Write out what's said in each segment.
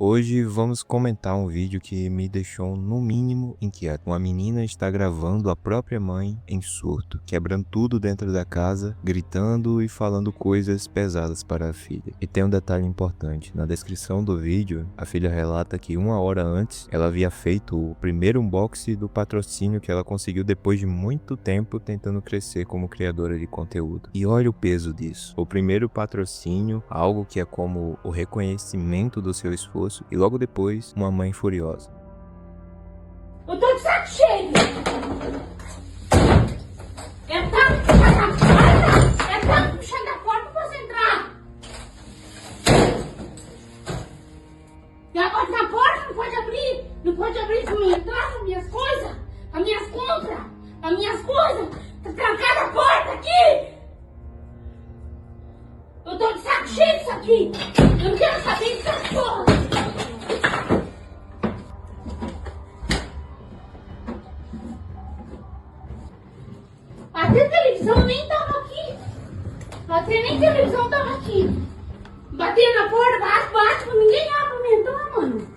Hoje vamos comentar um vídeo que me deixou no mínimo inquieto. Uma menina está gravando a própria mãe em surto, quebrando tudo dentro da casa, gritando e falando coisas pesadas para a filha. E tem um detalhe importante, na descrição do vídeo, a filha relata que 1 hora antes, ela havia feito o primeiro unboxing do patrocínio que ela conseguiu depois de muito tempo tentando crescer como criadora de conteúdo. E olha o peso disso. O primeiro patrocínio, algo que é como o reconhecimento do seu esforço, e logo depois, uma mãe furiosa. Eu tô de saco cheio! É tanto puxar da porta! É tanto puxar da porta, não posso entrar! E agora na porta não pode abrir! Não pode abrir pra eu entrar nas minhas coisas! As minhas compras! As minhas coisas! Tá trancada a porta aqui! Eu tô de saco cheio disso aqui! Eu não quero saber dessas porra! Até televisão nem tava aqui. Até nem televisão tava aqui. Batendo na porta, bate, ninguém abre pra mim entrar, mano.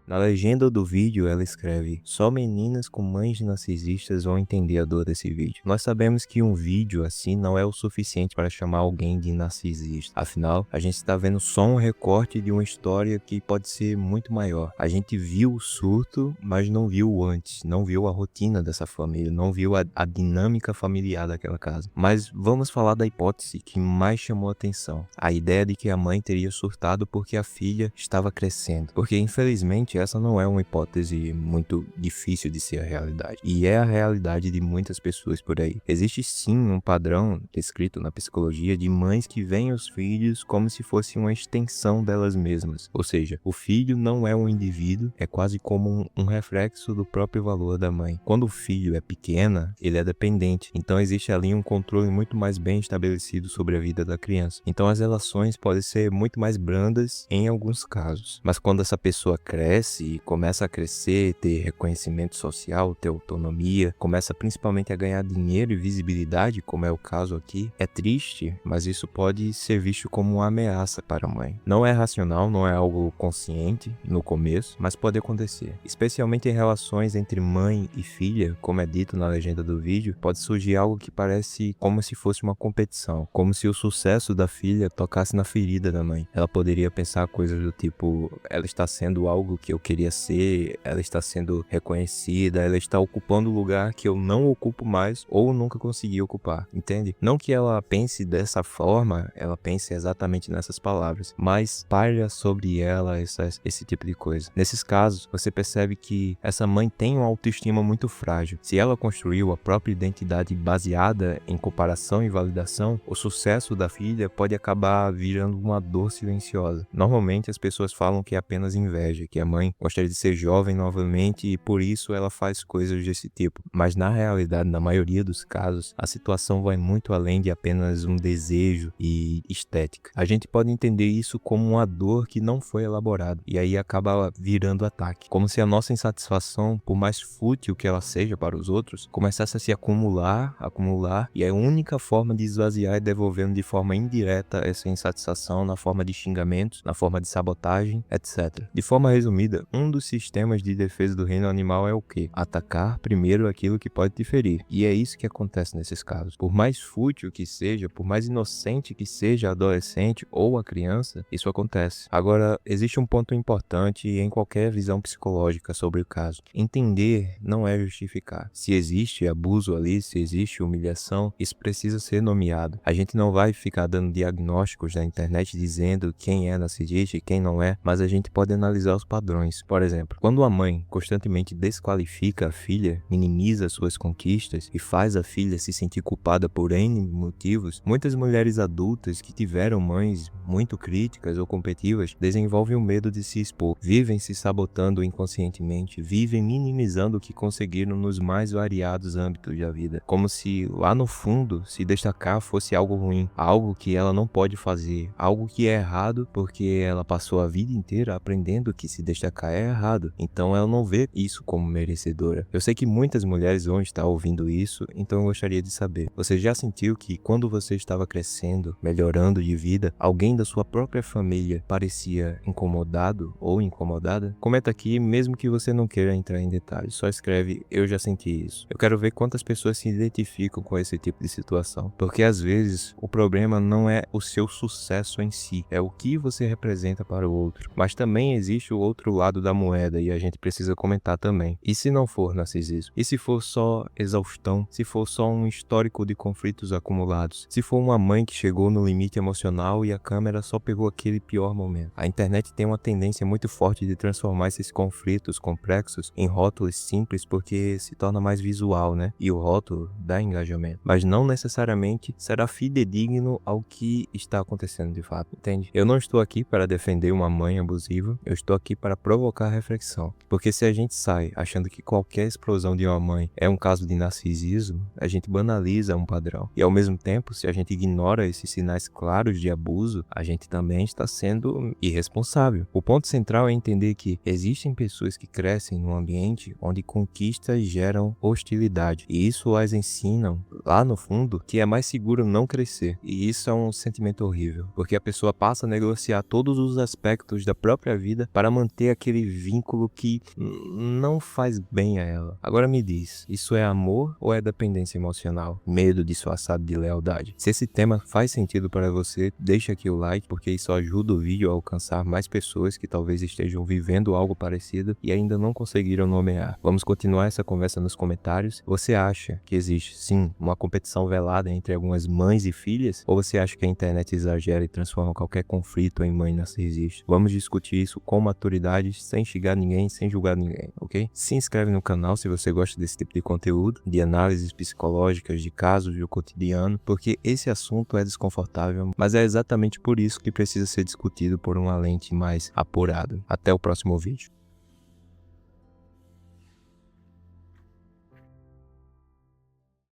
Na legenda do vídeo ela escreve: só meninas com mães narcisistas vão entender a dor desse vídeo. Nós sabemos que um vídeo assim não é o suficiente para chamar alguém de narcisista. Afinal, a gente está vendo só um recorte de uma história que pode ser muito maior. A gente viu o surto, mas não viu o antes, não viu a rotina dessa família, não viu a dinâmica familiar daquela casa. Mas vamos falar da hipótese que mais chamou a atenção. A ideia de que a mãe teria surtado porque a filha estava crescendo. Porque infelizmente essa não é uma hipótese muito difícil de ser a realidade. E é a realidade de muitas pessoas por aí. Existe sim um padrão descrito na psicologia de mães que veem os filhos como se fosse uma extensão delas mesmas. Ou seja, o filho não é um indivíduo, é quase como um reflexo do próprio valor da mãe. Quando o filho é pequena, ele é dependente. Então existe ali um controle muito mais bem estabelecido sobre a vida da criança. Então as relações podem ser muito mais brandas em alguns casos. Mas quando essa pessoa cresce e começa a crescer, ter reconhecimento social, ter autonomia, começa principalmente a ganhar dinheiro e visibilidade, como é o caso aqui, é triste, mas isso pode ser visto como uma ameaça para a mãe. Não é racional, não é algo consciente no começo, mas pode acontecer. Especialmente em relações entre mãe e filha, como é dito na legenda do vídeo, pode surgir algo que parece como se fosse uma competição, como se o sucesso da filha tocasse na ferida da mãe. Ela poderia pensar coisas do tipo: ela está sendo algo que eu queria ser, ela está sendo reconhecida, ela está ocupando o lugar que eu não ocupo mais ou nunca consegui ocupar, entende? Não que ela pense dessa forma, ela pense exatamente nessas palavras, mas palha sobre ela esse tipo de coisa. Nesses casos, você percebe que essa mãe tem uma autoestima muito frágil. Se ela construiu a própria identidade baseada em comparação e validação, o sucesso da filha pode acabar virando uma dor silenciosa. Normalmente as pessoas falam que é apenas inveja, que a mãe gostaria de ser jovem novamente e por isso ela faz coisas desse tipo. Mas na realidade, na maioria dos casos, a situação vai muito além de apenas um desejo e estética. A gente pode entender isso como uma dor que não foi elaborada e aí acaba virando ataque. Como se a nossa insatisfação, por mais fútil que ela seja para os outros, começasse a se acumular e a única forma de esvaziar é devolvendo de forma indireta essa insatisfação na forma de xingamentos, na forma de sabotagem, etc. De forma resumida, um dos sistemas de defesa do reino animal é o quê? Atacar primeiro aquilo que pode te ferir. E é isso que acontece nesses casos. Por mais fútil que seja, por mais inocente que seja a adolescente ou a criança, isso acontece. Agora, existe um ponto importante em qualquer visão psicológica sobre o caso. Entender não é justificar. Se existe abuso ali, se existe humilhação, isso precisa ser nomeado. A gente não vai ficar dando diagnósticos na internet dizendo quem é narcisista e quem não é, mas a gente pode analisar os padrões. Por exemplo, quando a mãe constantemente desqualifica a filha, minimiza suas conquistas e faz a filha se sentir culpada por N motivos, muitas mulheres adultas que tiveram mães muito críticas ou competitivas desenvolvem o medo de se expor, vivem se sabotando inconscientemente, vivem minimizando o que conseguiram nos mais variados âmbitos da vida, como se lá no fundo se destacar fosse algo ruim, algo que ela não pode fazer, algo que é errado porque ela passou a vida inteira aprendendo que se destacar atacar é errado. Então ela não vê isso como merecedora. Eu sei que muitas mulheres vão estar ouvindo isso, então eu gostaria de saber. Você já sentiu que quando você estava crescendo, melhorando de vida, alguém da sua própria família parecia incomodado ou incomodada? Comenta aqui, mesmo que você não queira entrar em detalhes. Só escreve, eu já senti isso. Eu quero ver quantas pessoas se identificam com esse tipo de situação. Porque às vezes o problema não é o seu sucesso em si, é o que você representa para o outro. Mas também existe o outro lado da moeda e a gente precisa comentar também. E se não for narcisismo? E se for só exaustão? Se for só um histórico de conflitos acumulados? Se for uma mãe que chegou no limite emocional e a câmera só pegou aquele pior momento? A internet tem uma tendência muito forte de transformar esses conflitos complexos em rótulos simples porque se torna mais visual, né? E o rótulo dá engajamento. Mas não necessariamente será fidedigno ao que está acontecendo de fato, entende? Eu não estou aqui para defender uma mãe abusiva, eu estou aqui para provocar reflexão. Porque se a gente sai achando que qualquer explosão de uma mãe é um caso de narcisismo, a gente banaliza um padrão. E ao mesmo tempo, se a gente ignora esses sinais claros de abuso, a gente também está sendo irresponsável. O ponto central é entender que existem pessoas que crescem num ambiente onde conquistas geram hostilidade. E isso as ensinam, lá no fundo, que é mais seguro não crescer. E isso é um sentimento horrível, porque a pessoa passa a negociar todos os aspectos da própria vida para manter aquele vínculo que não faz bem a ela. Agora me diz, isso é amor ou é dependência emocional? Medo disfarçado de lealdade? Se esse tema faz sentido para você, deixa aqui o like, porque isso ajuda o vídeo a alcançar mais pessoas que talvez estejam vivendo algo parecido e ainda não conseguiram nomear. Vamos continuar essa conversa nos comentários. Você acha que existe, sim, uma competição velada entre algumas mães e filhas? Ou você acha que a internet exagera e transforma qualquer conflito em mãe narcisista? Vamos discutir isso com maturidade, sem xingar ninguém, sem julgar ninguém, ok? Se inscreve no canal se você gosta desse tipo de conteúdo, de análises psicológicas, de casos do cotidiano, porque esse assunto é desconfortável, mas é exatamente por isso que precisa ser discutido por uma lente mais apurada. Até o próximo vídeo.